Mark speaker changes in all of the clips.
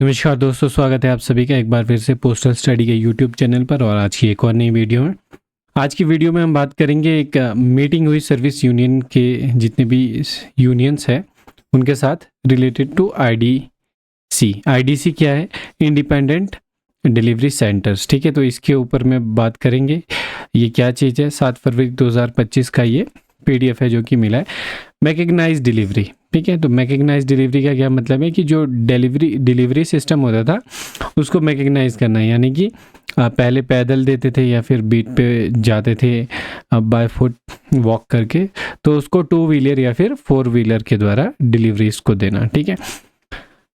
Speaker 1: नमस्कार दोस्तों, स्वागत है आप सभी का एक बार फिर से पोस्टल स्टडी के यूट्यूब चैनल पर और आज की एक और नई वीडियो में। आज की वीडियो में हम बात करेंगे एक मीटिंग हुई सर्विस यूनियन के जितने भी यूनियंस हैं उनके साथ रिलेटेड टू आईडीसी। आईडीसी क्या है? Independent delivery centres. ठीक है, तो इसके ऊपर में बात करेंगे ये क्या चीज़ है। 7 फरवरी 2025 का ये PDF है जो कि मिला है। Mechanise delivery. ठीक है, तो मैकेनाइज डिलीवरी का क्या मतलब है कि जो डिलीवरी सिस्टम होता था उसको मैकेनाइज करना है, यानी कि पहले पैदल देते थे या फिर बीट पे जाते थे बाय फुट वॉक करके, तो उसको 2 व्हीलर या फिर 4 व्हीलर के द्वारा डिलीवरीज को देना। ठीक है,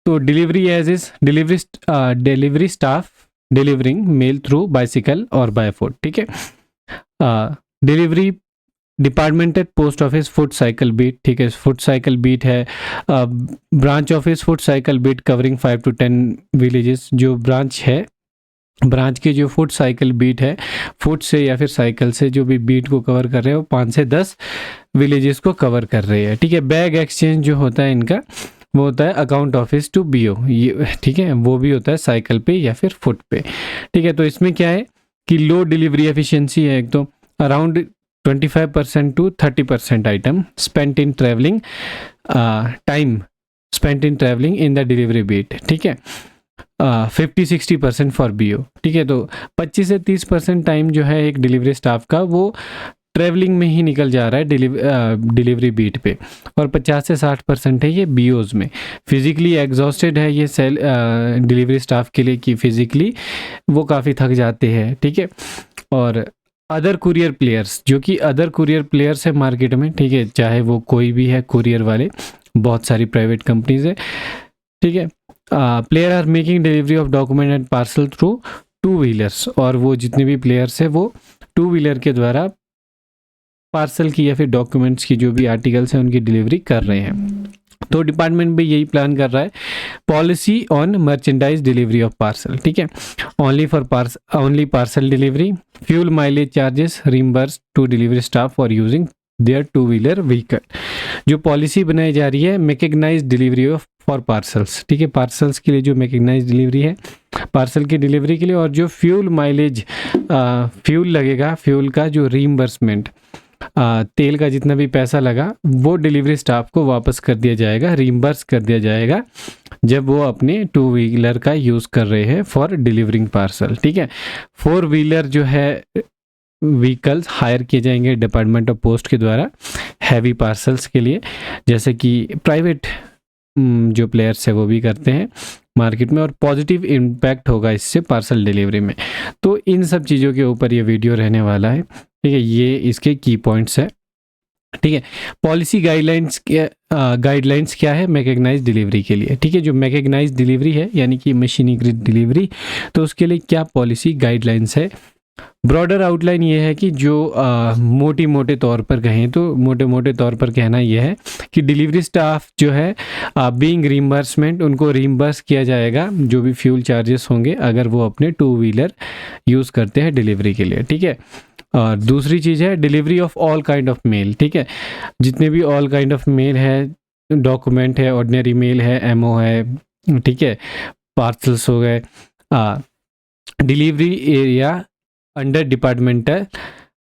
Speaker 1: तो delivery as is delivery staff delivering mail through bicycle और बाय फुट। ठीक है, डिलीवरी डिपार्टमेंट है post office foot cycle beat. ठीक है, फुट साइकिल बीट है। Branch office foot cycle beat covering 5 to 10 villages. जो ब्रांच है, ब्रांच के जो फुट साइकिल बीट है, फुट से या फिर साइकिल से जो भी बीट को कवर कर रहे हैं वो 5 से 10 विलेजेस को कवर कर रहे हैं। ठीक है, बैग एक्सचेंज जो होता है इनका वो होता है अकाउंट ऑफिस टू BO। ये ठीक है, वो भी होता है साइकिल पे या फिर फुट पे। ठीक है, तो इसमें क्या है कि लो डिलीवरी एफिशिएंसी है। एक तो around 25% to 30% item spent in traveling time spent in traveling in the delivery beat। ठीक है, 50-60% फॉर BO। ठीक है, तो 25 से 30% टाइम जो है एक डिलीवरी स्टाफ का वो ट्रैवलिंग में ही निकल जा रहा है डिलीवरी बीट पे, और 50 से 60% है ये BOs में। फिजिकली एग्जॉस्टेड है ये सेल डिलीवरी स्टाफ के लिए कि फिजिकली वो काफ़ी थक जाते हैं। ठीक है, और अदर कुरियर प्लेयर्स, जो कि अदर कुरियर प्लेयर्स है मार्केट में। ठीक है, चाहे वो कोई भी है कुरियर वाले, बहुत सारी प्राइवेट कंपनीज है। ठीक है, player are making delivery of document and parcel through 2 wheelers, और वो जितने भी प्लेयर्स है वो 2 व्हीलर के द्वारा पार्सल की या फिर डॉक्यूमेंट्स की जो भी आर्टिकल्स हैं उनकी डिलीवरी कर रहे हैं। तो डिपार्टमेंट भी यही प्लान कर रहा है, policy on merchandise delivery of parcel. ठीक है, only parcel delivery, fuel mileage charges reimburse to delivery staff for using their 2 wheeler vehicle. जो पॉलिसी बनाई जा रही है mechanise delivery of for parcels. ठीक है, पार्सल्स के लिए जो मैकेनाइज डिलीवरी है पार्सल की डिलीवरी के लिए, और जो फ्यूल माइलेज फ्यूल लगेगा, फ्यूल का जो रीइंबर्समेंट तेल का जितना भी पैसा लगा वो डिलीवरी स्टाफ को वापस कर दिया जाएगा, रीइंबर्स कर दिया जाएगा जब वो अपने 2 व्हीलर का यूज़ कर रहे हैं फॉर डिलीवरिंग पार्सल। ठीक है, 4 व्हीलर जो है व्हीकल्स हायर किए जाएंगे डिपार्टमेंट ऑफ पोस्ट के द्वारा हैवी पार्सल्स के लिए, जैसे कि प्राइवेट जो प्लेयर्स है वो भी करते हैं मार्केट में, और पॉजिटिव इम्पैक्ट होगा इससे पार्सल डिलीवरी में। तो इन सब चीज़ों के ऊपर ये वीडियो रहने वाला है। ठीक है, ये इसके की पॉइंट्स है। ठीक है, पॉलिसी गाइडलाइंस क्या है मैकेनाइज डिलीवरी के लिए। ठीक है, जो मैकेनाइज डिलीवरी है यानी कि मशीनीकृत डिलीवरी, तो उसके लिए क्या पॉलिसी गाइडलाइंस है। ब्रॉडर आउटलाइन ये है कि जो मोटे तौर पर कहें तो मोटे तौर पर कहना यह है कि डिलीवरी स्टाफ जो है बीइंग रीइंबर्समेंट, उनको रीइंबर्स किया जाएगा जो भी फ्यूल चार्जेस होंगे अगर वो अपने 2 व्हीलर यूज़ करते हैं डिलीवरी के लिए। ठीक है, और दूसरी चीज़ है delivery of all kind of male. ठीक है, जितने भी ऑल काइंड ऑफ मेल है, डॉक्यूमेंट है, ऑर्डिनरी मेल है, MO है, ठीक है, पार्सल्स हो गए, delivery area under departmental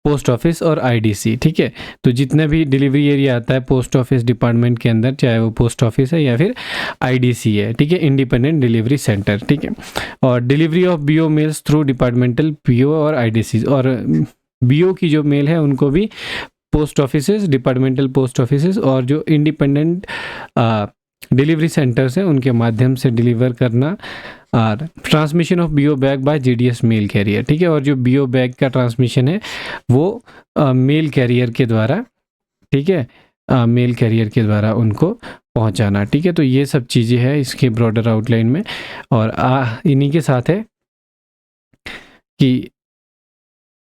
Speaker 1: post office और IDC। ठीक है, तो जितना भी डिलीवरी एरिया आता है पोस्ट ऑफिस डिपार्टमेंट के अंदर, चाहे वो पोस्ट ऑफिस है या फिर IDC है, ठीक है, इंडिपेंडेंट डिलीवरी सेंटर। ठीक है, और delivery of BO mails through departmental PO और IDC, और BO की जो मेल है उनको भी post office, departmental post office और जो इंडिपेंडेंट डिलीवरी सेंटर्स हैं उनके माध्यम से डिलीवर करना, और transmission of BO bag by GDS mail carrier. ठीक है, और जो BO बैग का ट्रांसमिशन है वो मेल कैरियर के द्वारा, ठीक है, मेल कैरियर के द्वारा उनको पहुंचाना। ठीक है, तो ये सब चीज़ें हैं इसके ब्रॉडर आउटलाइन में, और इन्हीं के साथ है कि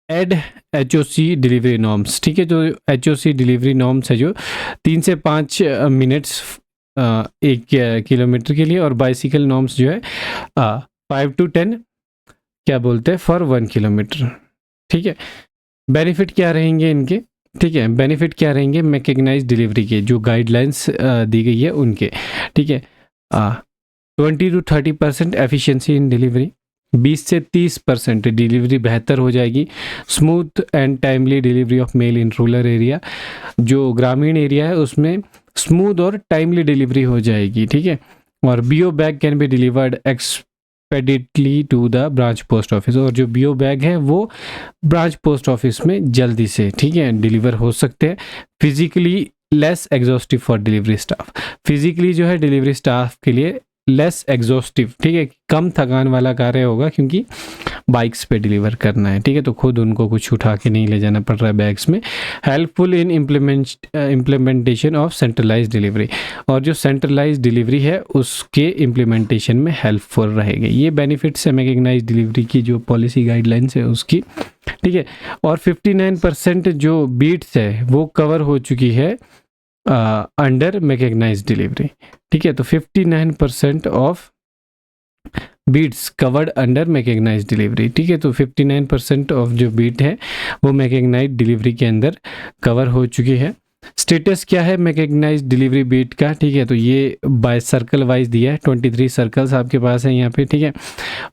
Speaker 1: एड HOC डिलीवरी नॉर्म्स। ठीक है, जो HOC डिलीवरी नॉर्म्स है जो 3 से 5 मिनट्स 1 किलोमीटर के लिए, और बाइसिकल नॉर्म्स जो है 5 to 10 क्या बोलते हैं फॉर 1 किलोमीटर। ठीक है, बेनिफिट क्या रहेंगे इनके। ठीक है, बेनिफिट क्या रहेंगे मैकेनाइज डिलीवरी के, जो गाइडलाइंस दी गई है उनके। ठीक है, 20 to 30% एफिशिएंसी इन डिलीवरी, 20 से 30% डिलीवरी बेहतर हो जाएगी। Smooth and timely delivery of male in rural area, जो ग्रामीण एरिया है उसमें स्मूथ और टाइमली डिलीवरी हो जाएगी, ठीक है। और BO bag can be delivered expeditiously to the branch post office, और जो बीओ बैग है वो ब्रांच पोस्ट ऑफिस में जल्दी से, ठीक है, डिलीवर हो सकते हैं। Physically less exhaustive for delivery staff, physically जो है डिलीवरी स्टाफ के लिए लेस एग्जॉस्टिव, ठीक है, कम थकान वाला कार्य होगा क्योंकि बाइक्स पे डिलीवर करना है, ठीक है, तो खुद उनको कुछ उठा के नहीं ले जाना पड़ रहा है बैग्स में। Helpful in implementation of centralise delivery, और जो सेंट्रलाइज डिलीवरी है उसके इम्प्लीमेंटेशन में हेल्पफुल रहेगी। ये बेनिफिट्स है मैकेनाइज्ड डिलीवरी की जो पॉलिसी गाइडलाइंस है उसकी, ठीक है। और 59% जो बीट्स है वो कवर हो चुकी है अंडर मैकेनाइज्ड डिलीवरी, ठीक है। तो 59% of beats covered under mechanised delivery, ठीक है। तो 59% ऑफ जो बीट है वो मैकेनाइज्ड डिलीवरी के अंदर कवर हो चुकी है। स्टेटस क्या है मैकेनाइज्ड डिलीवरी बीट का, ठीक है, तो ये बाय सर्कल वाइज दिया है, 23 सर्कल्स आपके पास है यहाँ पे, ठीक है।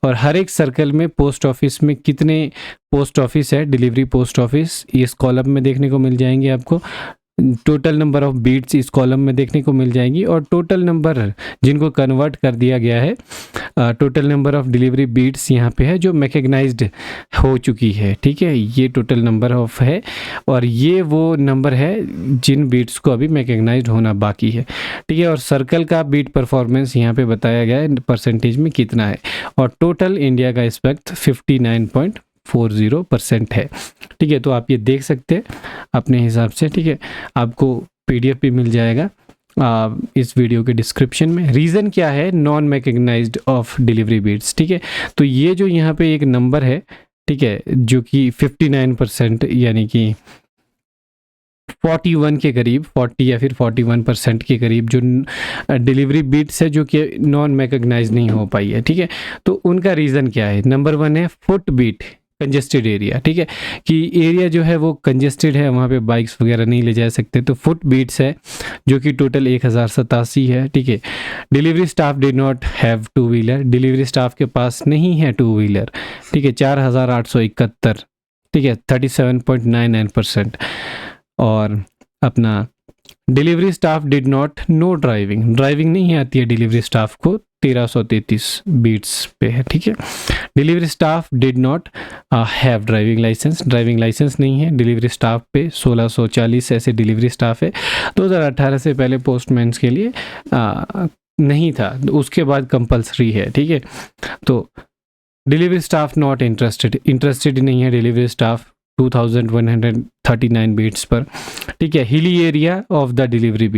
Speaker 1: और हर एक सर्कल में पोस्ट ऑफिस में कितने पोस्ट ऑफिस है, डिलीवरी पोस्ट ऑफिस इस कॉलम में देखने को मिल जाएंगे आपको। टोटल नंबर ऑफ बीट्स इस कॉलम में देखने को मिल जाएंगी, और टोटल नंबर जिनको कन्वर्ट कर दिया गया है, total number of delivery beats यहाँ पे है जो मैकेनाइज्ड हो चुकी है, ठीक है, ये टोटल नंबर ऑफ है। और ये वो नंबर है जिन बीट्स को अभी मैकेनाइज्ड होना बाकी है, ठीक है। और सर्कल का बीट परफॉर्मेंस यहाँ पे बताया गया है परसेंटेज में कितना है, और टोटल इंडिया का इस वक्त 59.40% है, ठीक है। तो आप ये देख सकते हैं अपने हिसाब से, ठीक है। आपको पीडीएफ भी मिल जाएगा इस वीडियो के डिस्क्रिप्शन में। रीज़न क्या है non mechanised of delivery beats, ठीक है। तो ये जो यहाँ पे एक नंबर है, ठीक है, जो कि 59% यानी कि 41 के करीब, 40 या फिर 41% के करीब जो डिलीवरी बीट्स है जो कि नॉन मैकेनाइज्ड नहीं हो पाई है, ठीक है। तो उनका रीज़न क्या है? नंबर 1 है फुट बीट, कंजेस्टेड एरिया, ठीक है, कि एरिया जो है वो कंजेस्टेड है, वहाँ पे बाइक्स वगैरह नहीं ले जा सकते, तो फुट बीट्स है जो कि टोटल 1087 है, ठीक है। Delivery staff did not have two wheeler, delivery staff के पास नहीं है टू व्हीलर, ठीक है, 4871, ठीक है, 37.99%। और अपना delivery staff did not know driving, driving नहीं आती है डिलीवरी स्टाफ को, 1333 बीट्स पे है, ठीक है। Delivery staff did not have driving licence, driving licence नहीं है डिलीवरी स्टाफ पे, 1640 ऐसे डिलीवरी स्टाफ है। 2018 से पहले पोस्टमैन्स के लिए नहीं था, उसके बाद कंपलसरी है, ठीक है। तो डिलीवरी स्टाफ नॉट इंटरेस्टेड नहीं है डिलीवरी स्टाफ 2139 बीट्स पर, ठीक है। Hilly area of the delivery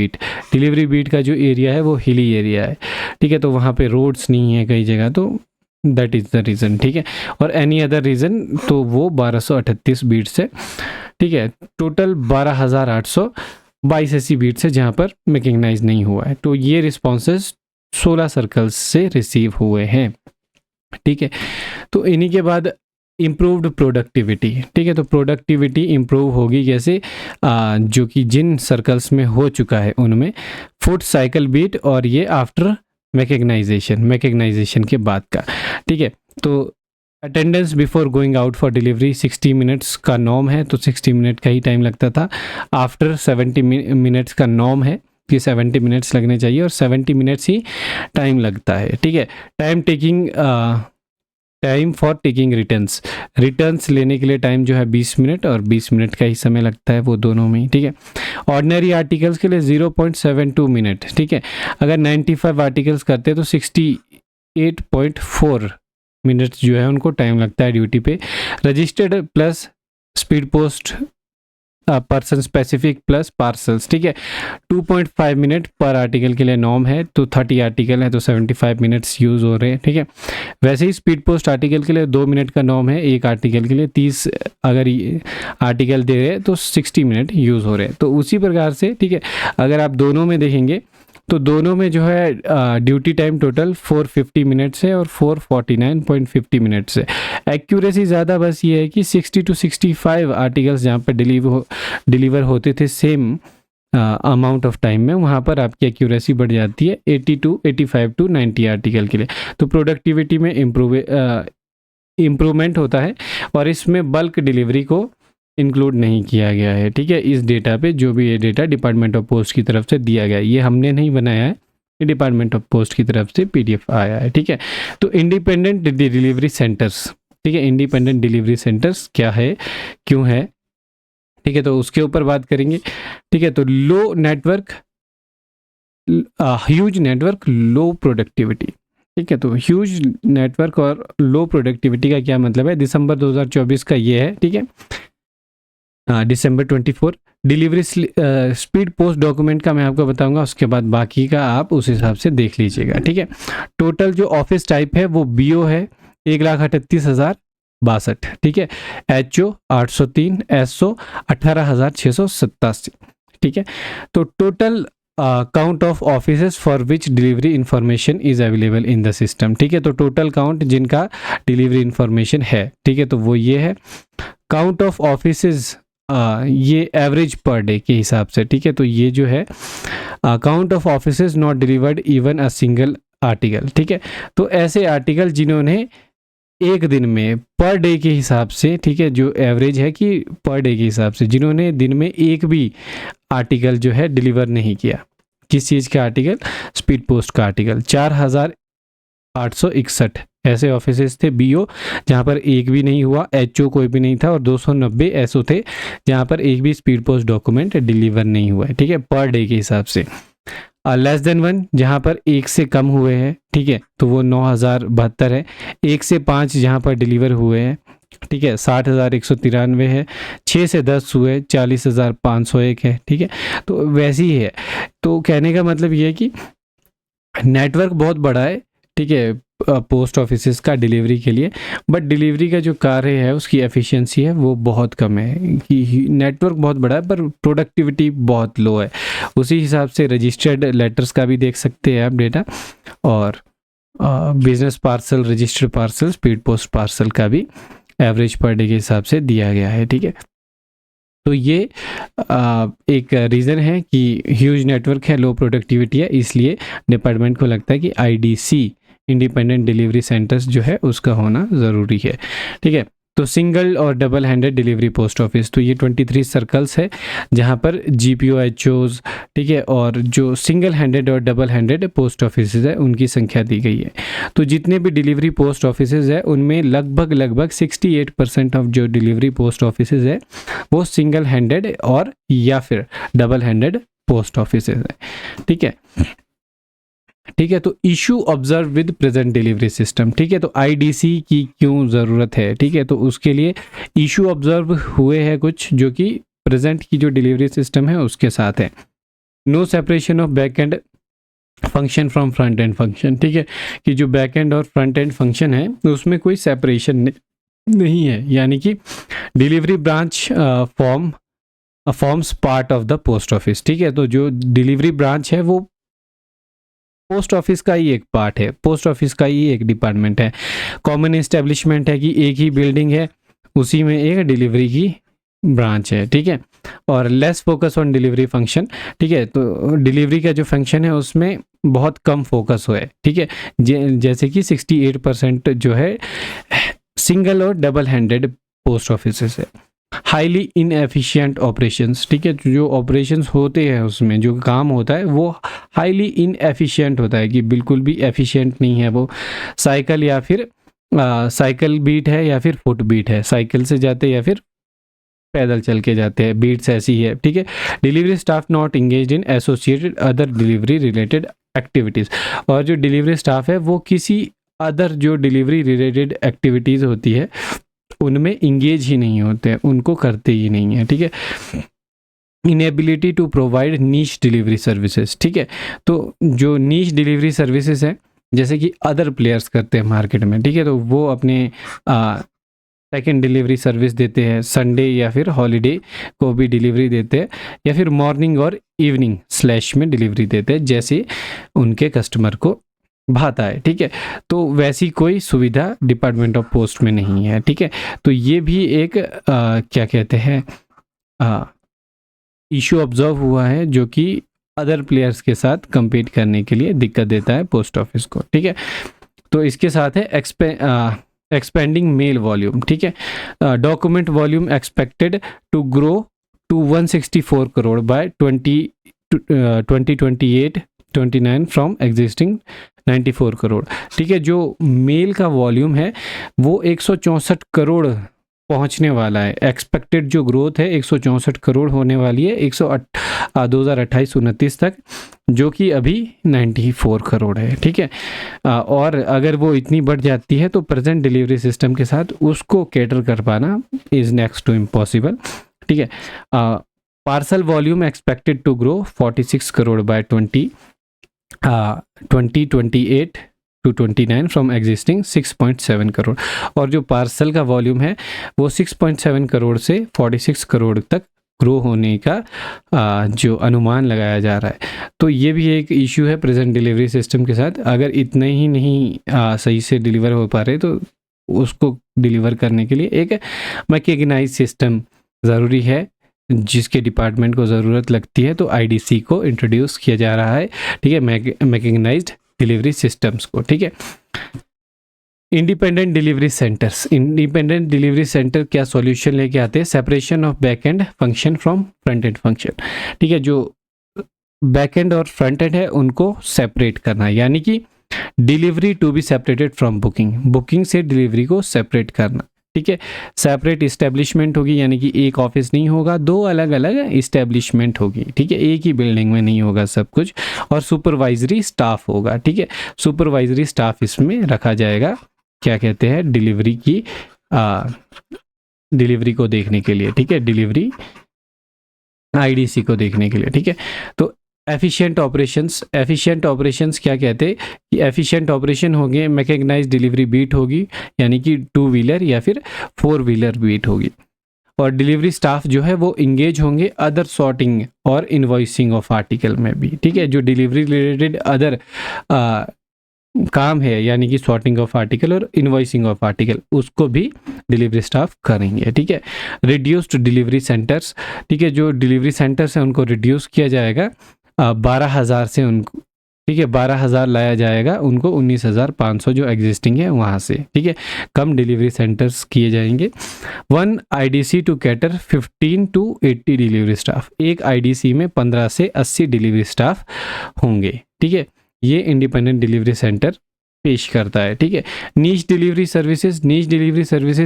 Speaker 1: beat का जो एरिया है वो हिली एरिया है, ठीक है, तो वहाँ पे रोड्स नहीं है कई जगह, तो दैट इज़ द रीज़न, ठीक है। और एनी अदर रीज़न तो वो 1238 बीट्स है, ठीक है। टोटल 12,822 ऐसी बीट्स है जहाँ पर मैकेनाइज नहीं हुआ है। तो ये रिस्पॉन्सेज 16 सर्कल्स से रिसीव हुए हैं, ठीक है। तो इन्हीं के बाद इम्प्रूव्ड प्रोडक्टिविटी, ठीक है, तो प्रोडक्टिविटी इम्प्रूव होगी कैसे, जो कि जिन सर्कल्स में हो चुका है उनमें फुट साइकिल बीट, और ये आफ्टर मैकेनाइजेशन के बाद का, ठीक है। तो attendance before going out for delivery 60 minutes का नॉर्म है, तो 60 मिनट का ही टाइम लगता था। आफ्टर 70 मिनट्स का नॉर्म है कि 70 मिनट्स लगने चाहिए, और 70 मिनट्स ही टाइम लगता है, ठीक है। टाइम फॉर टेकिंग रिटर्न्स लेने के लिए टाइम जो है 20 मिनट, और 20 मिनट का ही समय लगता है वो दोनों में, ठीक है। ऑर्डिनरी आर्टिकल्स के लिए 0.72 मिनट, ठीक है। अगर 95 आर्टिकल्स करते हैं तो 68.4 मिनट्स जो है उनको टाइम लगता है ड्यूटी पे। Registered plus speed post person specific plus parcels, ठीक है, 2.5 मिनट पर आर्टिकल के लिए नॉर्म है, तो 30 आर्टिकल है तो 75 मिनट्स यूज़ हो रहे हैं, ठीक है। वैसे ही स्पीड पोस्ट आर्टिकल के लिए 2 मिनट का नॉर्म है, एक आर्टिकल के लिए 30 अगर आर्टिकल दे रहे हैं तो 60 मिनट यूज़ हो रहे हैं। तो उसी प्रकार से, ठीक है, अगर आप दोनों में देखेंगे तो दोनों में जो है ड्यूटी टाइम टोटल 450 मिनट्स है और 449.50 मिनट्स है। एक्यूरेसी ज़्यादा बस ये है कि 60 to 65 आर्टिकल्स जहाँ पर डिलीवर होते थे सेम अमाउंट ऑफ टाइम में, वहाँ पर आपकी एक्यूरेसी बढ़ जाती है 85 टू 90 आर्टिकल के लिए। तो प्रोडक्टिविटी में इम्प्रूवमेंट होता है और इसमें बल्क डिलीवरी को इंक्लूड नहीं किया गया है, ठीक है, इस डेटा पे। जो भी ये डेटा डिपार्टमेंट ऑफ पोस्ट की तरफ से दिया गया है, ये हमने नहीं बनाया है, ये डिपार्टमेंट ऑफ पोस्ट की तरफ से PDF आया है, ठीक है। तो इंडिपेंडेंट डिलीवरी सेंटर्स, ठीक है, इंडिपेंडेंट डिलीवरी सेंटर्स क्या है, क्यों है, ठीक है, तो उसके ऊपर बात करेंगे, ठीक है। तो low network, huge network, low productivity, ठीक है। तो ह्यूज नेटवर्क और लो प्रोडक्टिविटी का क्या मतलब है, दिसंबर 2024 का ये है, ठीक है, दिसंबर 24। डिलीवरी स्पीड पोस्ट डॉक्यूमेंट का मैं आपको बताऊंगा, उसके बाद बाकी का आप उस हिसाब से देख लीजिएगा, ठीक है। टोटल जो ऑफिस टाइप है वो BO है 1,38,062, ठीक है। HO 803, SO 18,687, ठीक है। तो total count of offices for which delivery information is available in the system, ठीक है। तो टोटल काउंट जिनका डिलीवरी इंफॉर्मेशन है, ठीक है, तो वो ये है। काउंट ऑफ ऑफिसेस, ये एवरेज पर डे के हिसाब से, ठीक है। तो ये जो है count of offices not delivered even a single article, ठीक है। तो ऐसे आर्टिकल जिन्होंने एक दिन में पर डे के हिसाब से, ठीक है, जो एवरेज है कि पर डे के हिसाब से जिन्होंने दिन में एक भी आर्टिकल जो है डिलीवर नहीं किया। किस चीज़ का आर्टिकल, स्पीड पोस्ट का आर्टिकल। 4,861 ऐसे ऑफिसेस थे BO जहाँ पर एक भी नहीं हुआ, HO कोई भी नहीं था, और 290 SO थे जहाँ पर एक भी स्पीड पोस्ट डॉक्यूमेंट डिलीवर नहीं हुआ है, ठीक है, पर डे के हिसाब से। लेस देन 1 जहाँ पर एक से कम हुए हैं, ठीक है, तो वो 9,072 है। 1 से 5 जहाँ पर डिलीवर हुए हैं, ठीक है, 60,193 है। 6 से 10 हुए 40,501 है, ठीक है। तो वैसी ही है। तो कहने का मतलब ये है कि नेटवर्क बहुत बड़ा है, ठीक है, पोस्ट ऑफिसेस का डिलीवरी के लिए, बट डिलीवरी का जो कार्य है उसकी एफिशिएंसी है वो बहुत कम है। कि नेटवर्क बहुत बड़ा है पर प्रोडक्टिविटी बहुत लो है। उसी हिसाब से रजिस्टर्ड लेटर्स का भी देख सकते हैं आप डेटा, और business parcel, registered parcel, speed post parcel का भी एवरेज पर डे के हिसाब से दिया गया है, ठीक है। तो ये एक रीज़न है कि ह्यूज नेटवर्क है, लो प्रोडक्टिविटी है, इसलिए डिपार्टमेंट को लगता है कि IDC, इंडिपेंडेंट डिलीवरी सेंटर्स जो है उसका होना ज़रूरी है, ठीक है। तो सिंगल और double handed delivery post office, तो ये 23 सर्कल्स है जहाँ पर GPO, HOs, ठीक है, और जो सिंगल हैंडेड और डबल हैंडेड पोस्ट ऑफिस है उनकी संख्या दी गई है। तो जितने भी डिलीवरी पोस्ट ऑफिस है उनमें लगभग 68% ऑफ जो डिलीवरी पोस्ट ऑफिस है वो सिंगल हैंडेड और या फिर डबल हैंडेड पोस्ट ऑफिस है, ठीक है, ठीक है। तो issue observe with present delivery system, ठीक है। तो IDC की क्यों ज़रूरत है, ठीक है, तो उसके लिए इशू ऑब्जर्व हुए हैं कुछ जो कि प्रेजेंट की जो डिलीवरी सिस्टम है उसके साथ है। No separation of back end function from front end function, ठीक है, कि जो बैक एंड और फ्रंट एंड फंक्शन है उसमें कोई सेपरेशन नहीं है, यानी कि delivery branch forms part of the post office, ठीक है। तो जो डिलीवरी ब्रांच है वो पोस्ट ऑफिस का ही एक पार्ट है, पोस्ट ऑफिस का ही एक डिपार्टमेंट है। कॉमन एस्टेब्लिशमेंट है कि एक ही बिल्डिंग है, उसी में एक डिलीवरी की ब्रांच है, ठीक है। और less focus on delivery function, ठीक है, तो डिलीवरी का जो फंक्शन है उसमें बहुत कम फोकस हुआ है, ठीक है। जैसे कि 68% जो है सिंगल और डबल हैंडेड पोस्ट ऑफिस है। हाईली इनएफिशिएंट ऑपरेशंस, ठीक है, जो ऑपरेशंस होते हैं उसमें जो काम होता है वो हाईली इनएफिशिएंट होता है, कि बिल्कुल भी एफिशिएंट नहीं है वो। साइकिल या फिर साइकिल बीट है या फिर फुट बीट है, साइकिल से जाते या फिर पैदल चल के जाते हैं, बीट्स ऐसी है, ठीक है। Delivery staff not engaged in associated other delivery related activities, और जो डिलीवरी स्टाफ है वो किसी अदर जो डिलीवरी रिलेटेड एक्टिविटीज़ होती है उनमें इंगेज ही नहीं होते हैं, उनको करते ही नहीं है, ठीक है। Inability to provide niche delivery services, ठीक है। तो जो नीश डिलीवरी सर्विसेज हैं जैसे कि अदर प्लेयर्स करते हैं मार्केट में, ठीक है, तो वो अपने सेकेंड डिलीवरी सर्विस देते हैं, संडे या फिर हॉलीडे को भी डिलीवरी देते हैं, या फिर मॉर्निंग और इवनिंग स्लैश में डिलीवरी देते हैं जैसे उनके कस्टमर को भाता है, ठीक है। तो वैसी कोई सुविधा डिपार्टमेंट ऑफ पोस्ट में नहीं है, ठीक है। तो ये भी एक क्या कहते हैं इशू ऑब्जर्व हुआ है जो कि अदर प्लेयर्स के साथ compete करने के लिए दिक्कत देता है पोस्ट ऑफिस को, ठीक है। तो इसके साथ है एक्सपेंडिंग मेल वॉल्यूम, ठीक है। Document volume expected to grow to 164 crore by 2028-29 from existing 94 crore, ठीक है। जो मेल का वॉल्यूम है वो 164 करोड़ पहुंचने वाला है। एक्सपेक्टेड जो ग्रोथ है 164 करोड़ होने वाली है 2028-29 तक, जो कि अभी 94 करोड़ है, ठीक है। और अगर वो इतनी बढ़ जाती है तो प्रेजेंट डिलीवरी सिस्टम के साथ उसको कैटर कर पाना इज़ नेक्स्ट टू इम्पॉसिबल, ठीक है। Parcel volume expected to grow 46 crore by 2028-29 from existing 6.7 crore. और जो पार्सल का वॉल्यूम है वो 6.7 करोड़ से 46 करोड़ तक ग्रो होने का जो अनुमान लगाया जा रहा है। तो ये भी एक इशू है प्रेजेंट डिलीवरी सिस्टम के साथ। अगर इतने ही नहीं सही से डिलीवर हो पा रहे तो उसको डिलीवर करने के लिए एक मैकेनाइज सिस्टम ज़रूरी है, जिसके डिपार्टमेंट को ज़रूरत लगती है। तो आईडीसी को इंट्रोड्यूस किया जा रहा है, ठीक है, मैकेनाइज्ड डिलीवरी सिस्टम्स को, ठीक है। Independent delivery centres, independent delivery centre क्या सॉल्यूशन लेके आते हैं? Separation of back end function from front end function, ठीक है। जो बैक एंड और फ्रंट एंड है उनको सेपरेट करना, यानी कि delivery to be separated from booking, booking से डिलीवरी को सेपरेट करना, ठीक है। सेपरेट इस्टेब्लिशमेंट होगी, यानी कि एक ऑफिस नहीं होगा, दो अलग अलग इस्टेब्लिशमेंट होगी, ठीक है। एक ही बिल्डिंग में नहीं होगा सब कुछ। और सुपरवाइजरी स्टाफ होगा, ठीक है। सुपरवाइजरी स्टाफ इसमें रखा जाएगा, क्या कहते हैं, डिलीवरी को देखने के लिए, ठीक है, डिलीवरी आईडीसी को देखने के लिए, ठीक है। तो एफिशिएंट ऑपरेशंस क्या कहते हैं कि एफिशिएंट ऑपरेशन होंगे, मैकेनाइज्ड डिलीवरी बीट होगी, यानी कि 2 व्हीलर या फिर 4 व्हीलर बीट होगी। और डिलीवरी स्टाफ जो है वो इंगेज होंगे अदर सॉर्टिंग और इनवॉइसिंग ऑफ आर्टिकल में भी, ठीक है। जो डिलीवरी रिलेटेड अदर काम है, यानी कि सॉर्टिंग ऑफ आर्टिकल और इनवॉइसिंग ऑफ आर्टिकल, उसको भी डिलीवरी स्टाफ करेंगे, ठीक है। रिड्यूस्ड डिलीवरी सेंटर्स, ठीक है। जो डिलीवरी सेंटर्स हैं उनको रिड्यूस किया जाएगा 12,000 से, उनको, ठीक है, 12,000 लाया जाएगा उनको 19,500 जो एग्जिस्टिंग है वहाँ से, ठीक है। कम डिलीवरी सेंटर्स किए जाएंगे। 1 IDC to cater 15 to 80 delivery staff, एक आईडीसी में 15 से 80 डिलीवरी स्टाफ होंगे, ठीक है। ये इंडिपेंडेंट डिलीवरी सेंटर पेश करता है, ठीक है। नीच डिलीवरी सर्विसेज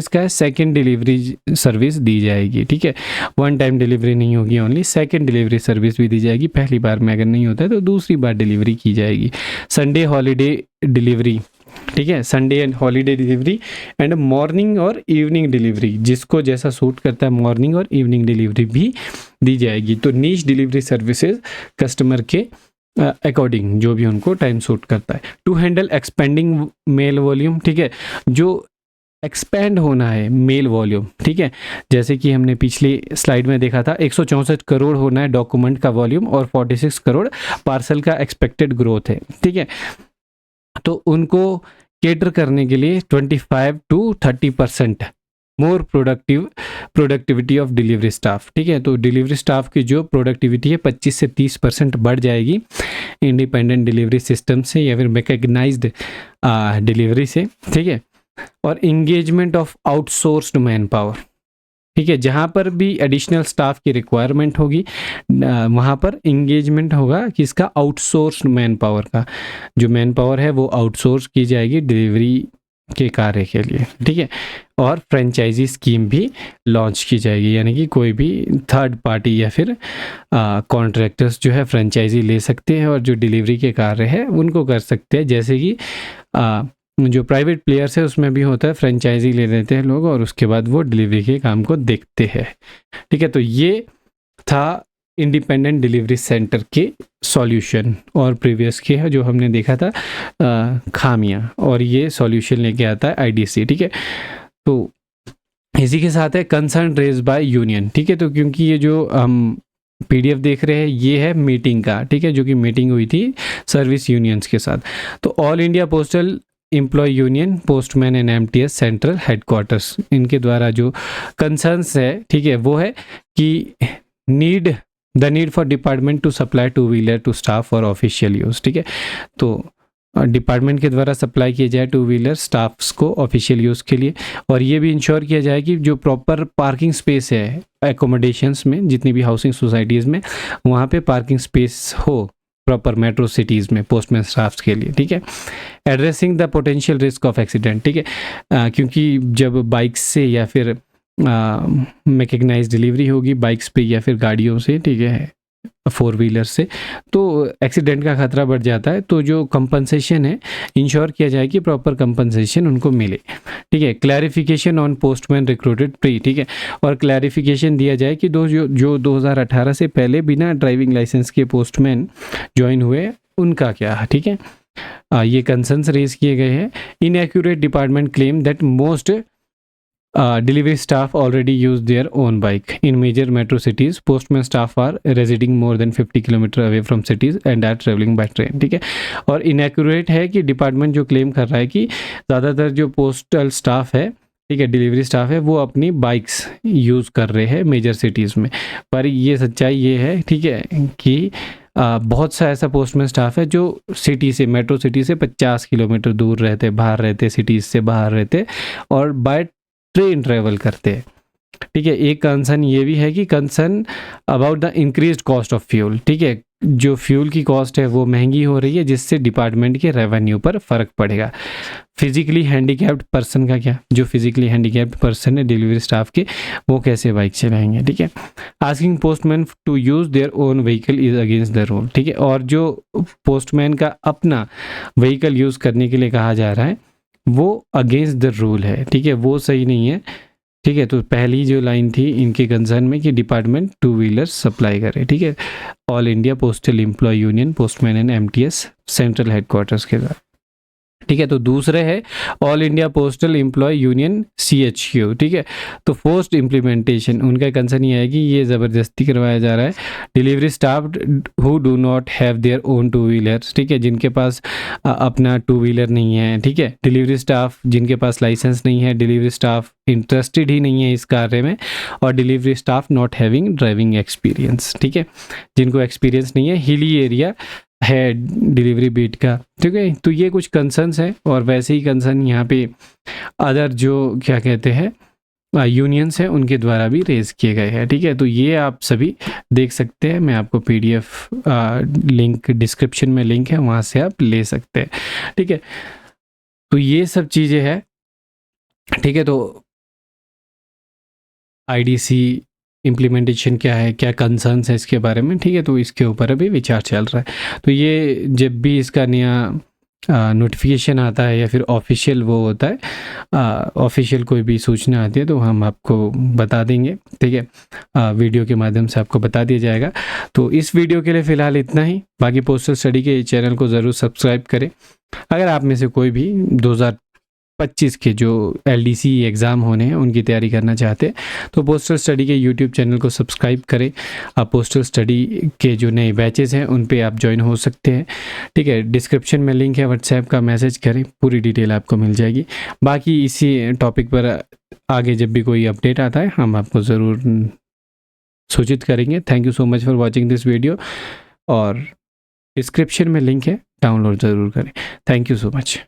Speaker 1: का है, सेकंड डिलीवरी सर्विस दी जाएगी, ठीक है। 1 टाइम डिलीवरी नहीं होगी, ओनली सेकंड डिलीवरी सर्विस भी दी जाएगी। पहली बार में अगर नहीं होता है तो दूसरी बार डिलीवरी की जाएगी। संडे हॉलीडे डिलीवरी, ठीक है, Sunday and holiday delivery and morning और इवनिंग डिलीवरी, जिसको जैसा सूट करता है मॉर्निंग और इवनिंग डिलीवरी भी दी जाएगी। तो नीच डिलीवरी सर्विसेज कस्टमर के अकॉर्डिंग जो भी उनको टाइम सूट करता है। To handle expanding mail volume, ठीक है, जो एक्सपेंड होना है मेल वॉल्यूम, ठीक है। जैसे कि हमने पिछली स्लाइड में देखा था 164 करोड़ होना है डॉक्यूमेंट का वॉल्यूम और 46 करोड़ पार्सल का एक्सपेक्टेड ग्रोथ है, ठीक है। तो उनको केटर करने के लिए 25 to 30% more productivity of delivery staff, ठीक है। तो डिलीवरी स्टाफ की जो प्रोडक्टिविटी है 25 से 30% बढ़ जाएगी इंडिपेंडेंट डिलीवरी सिस्टम से या फिर मैकेनाइज्ड डिलीवरी से, ठीक है। और engagement of outsourced man power, ठीक है, जहाँ पर भी एडिशनल स्टाफ की रिक्वायरमेंट होगी वहाँ पर इंगेजमेंट होगा किसका, आउटसोर्स्ड मैन पावर का। जो मैन पावर है वो आउटसोर्स की जाएगी डिलीवरी के कार्य के लिए, ठीक है। और फ्रेंचाइजी स्कीम भी लॉन्च की जाएगी, यानी कि कोई भी थर्ड पार्टी या फिर कॉन्ट्रैक्टर्स जो है फ्रेंचाइजी ले सकते हैं और जो डिलीवरी के कार्य है उनको कर सकते हैं। जैसे कि जो प्राइवेट प्लेयर्स है उसमें भी होता है, फ्रेंचाइजी ले लेते हैं लोग और उसके बाद वो डिलीवरी के काम को देखते हैं, ठीक है। तो ये था इंडिपेंडेंट डिलीवरी सेंटर के सॉल्यूशन और प्रीवियस के जो हमने देखा था खामियां, और ये सॉल्यूशन लेके आता है आईडीसी, ठीक है। तो इसी के साथ है कंसर्न रेज बाय यूनियन, ठीक है। तो क्योंकि ये जो हम पीडीएफ देख रहे हैं ये है मीटिंग का, ठीक है, जो कि मीटिंग हुई थी सर्विस यूनियंस के साथ। तो all India postal employee union, postman and MTS central headquarters, इनके द्वारा जो कंसर्न्स है, ठीक है, वो है कि need the need for department to supply two wheeler to staff और ऑफिशियल यूज़, ठीक है। तो डिपार्टमेंट के द्वारा सप्लाई किया जाए टू व्हीलर स्टाफ्स को ऑफिशियल यूज़ के लिए, और ये भी इंश्योर किया जाए कि जो प्रॉपर पार्किंग स्पेस है एकोमोडेशंस में, जितनी भी हाउसिंग सोसाइटीज़ में, वहाँ पे पार्किंग स्पेस हो प्रॉपर मेट्रो सिटीज़ में पोस्टमैन स्टाफ्स के लिए, ठीक है। Addressing the potential risk of accident, ठीक है, क्योंकि जब बाइक्स से या फिर मैकेनाइज्ड डिलीवरी होगी बाइक्स पे या फिर गाड़ियों से, ठीक है, 4 व्हीलर से, तो एक्सीडेंट का खतरा बढ़ जाता है। तो जो कंपनसेशन है इंश्योर किया जाए कि प्रॉपर कंपनसेशन उनको मिले, ठीक है। Clarification on postman recruited pre, ठीक है, और क्लैरिफिकेशन दिया जाए कि जो 2018 से पहले बिना ड्राइविंग लाइसेंस के पोस्टमैन ज्वाइन हुए उनका क्या है, ठीक है। ये कंसर्न्स रेज किए गए हैं। Inaccurate department claim that most delivery staff already use their own bike. In major metro cities, postman staff are residing more than 50 kilometre away from cities and are traveling by train, ठीक है। और inaccurate है कि department जो claim कर रहा है कि ज़्यादातर जो पोस्टल स्टाफ है, ठीक है, डिलीवरी स्टाफ है, वो अपनी बाइक्स यूज़ कर रहे हैं मेजर सिटीज़ में। पर ये सच्चाई ये है, ठीक है, कि बहुत सा ऐसा पोस्टमैन स्टाफ है जो सिटी से, मेट्रो सिटी से 50 किलोमीटर दूर रहते, बाहर रहते, सिटीज़ से बाहर रहते, और बाय ट्रेन ट्रेवल करते हैं, ठीक है। एक कंसर्न ये भी है कि concern about the increased cost of fuel, ठीक है, जो फ्यूल की कॉस्ट है वो महंगी हो रही है, जिससे डिपार्टमेंट के रेवेन्यू पर फ़र्क पड़ेगा। फिजिकली हैंडीकैप्ड पर्सन का क्या, जो फिजिकली हैंडीकैप्ड पर्सन है डिलीवरी स्टाफ के, वो कैसे बाइक चलाएंगे, ठीक है। Asking postman to use their own vehicle is against the rule, ठीक है, और जो पोस्टमैन का अपना व्हीकल यूज़ करने के लिए कहा जा रहा है वो अगेंस्ट द रूल है, ठीक है, वो सही नहीं है, ठीक है। तो पहली जो लाइन थी इनके कंसर्न में कि डिपार्टमेंट 2 व्हीलर सप्लाई करे, ठीक है, all India postal employee union postman and MTS central headquarters के द्वारा, ठीक है। तो दूसरे है all India postal employee union CHQ, ठीक है। तो फोर्स्ड इम्प्लीमेंटेशन, उनका कंसर्न ये है कि ये ज़बरदस्ती करवाया जा रहा है। Delivery staff who do not have their own 2 wheelers, ठीक है, जिनके पास अपना 2 व्हीलर नहीं है, ठीक है। डिलीवरी स्टाफ जिनके पास लाइसेंस नहीं है, डिलीवरी स्टाफ इंटरेस्टेड ही नहीं है इस कार्य में, और delivery staff not having driving experience, ठीक है, जिनको एक्सपीरियंस नहीं है, हिली एरिया है डिलीवरी बीट का, ठीक है। तो ये कुछ कंसर्न्स हैं, और वैसे ही कंसर्न यहाँ पे अदर जो क्या कहते हैं यूनियंस हैं उनके द्वारा भी रेज किए गए हैं, ठीक है। तो ये आप सभी देख सकते हैं, मैं आपको PDF लिंक डिस्क्रिप्शन में लिंक है, वहाँ से आप ले सकते हैं, ठीक है। तो ये सब चीज़ें हैं, ठीक है। तो IDC इम्प्लीमेंटेशन क्या है, क्या कंसर्न्स है इसके बारे में, ठीक है, तो इसके ऊपर अभी विचार चल रहा है। तो ये जब भी इसका नया नोटिफिकेशन आता है या फिर ऑफिशियल वो होता है, ऑफिशियल कोई भी सूचना आती है तो हम आपको बता देंगे, ठीक है, वीडियो के माध्यम से आपको बता दिया जाएगा। तो इस वीडियो के लिए फ़िलहाल इतना ही। बाकी पोस्टल स्टडी के चैनल को ज़रूर सब्सक्राइब करें। अगर आप में से कोई भी 2025 के जो LDC एग्ज़ाम होने हैं उनकी तैयारी करना चाहते हैं तो पोस्टल स्टडी के YouTube चैनल को सब्सक्राइब करें। आप पोस्टल स्टडी के जो नए बैचेस हैं उन पे आप ज्वाइन हो सकते हैं, ठीक है। डिस्क्रिप्शन में लिंक है, व्हाट्सएप का मैसेज करें, पूरी डिटेल आपको मिल जाएगी। बाकी इसी टॉपिक पर आगे जब भी कोई अपडेट आता है हम आपको ज़रूर सूचित करेंगे। Thank you so much for watching this video, और डिस्क्रिप्शन में लिंक है, डाउनलोड ज़रूर करें। Thank you so much.